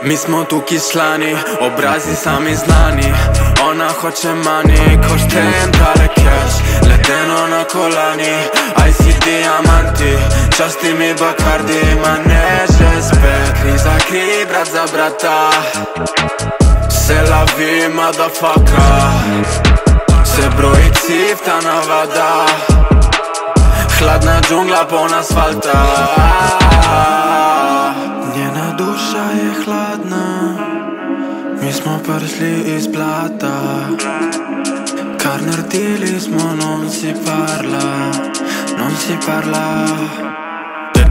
Mi smo tu kislani, obrazi sami znani. Ona hoće mani, ko štentale cash, ledeno na kolani. IC diamanti, časti mi Bacardi, ma neće spet. Kri za kri, brat za brata, c'est la vie, motherfucker. Se broji cifta navada, hladna džungla pun asfalta. Njena duša je hladna, mi smo prišli iz blata. Kar naredili smo, non si parla, non si parla.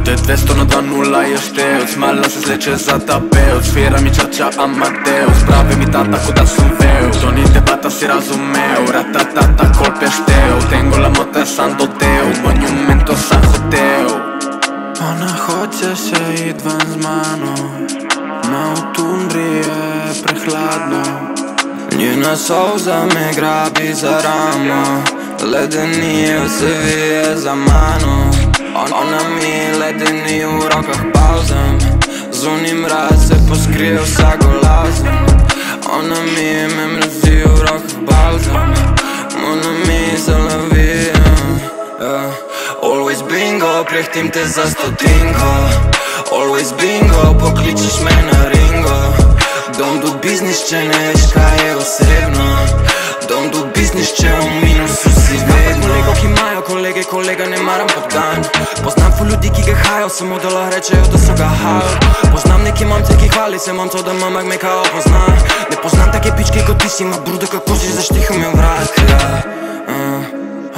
200 na 2-0 je števc, malo se sleče za ta pevc. Svira mi čača Amadeus, pravi mi tata ko da sam veo. To ni debata, si razumeo, ratatata colpe šteo. Tengo la mota san doteo, monumento san hoteo. Ona hoće se id van z mano, ma u tundri je prehladno. Njena solza me grabi za ramo, ledenije se vije za mano. Ona mi ledeni u rokah pauzam, zunji mraz se poskrio sa golazom. Ona mi me mrazi u rokah pauzam, ona mi se lavijam. Always bingo, prehtim te za stotinko. Always bingo, pokličeš me na ringo. Don't do business, če ne veš kaj je osebno. Don't do business, če v minusu si vedno. Kolego, ki imajo kolege, kolega ne maram podgan. Poznam ful ljudi, ki ga hajo, samo da lahko rečejo, da so ga hajo. Poznam neki mamce, ki hvali se mamco, da mamak me kao pozna. Ne poznam take pičke kot ti si, ma brudo, kako si zaštihal mi vrat.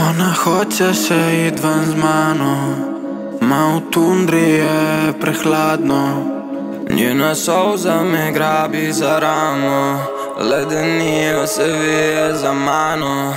Ona hoće se id van z mano, ma u tundri je prehladno. Njena solza me grabi za ramo, ledenije se vije za mano.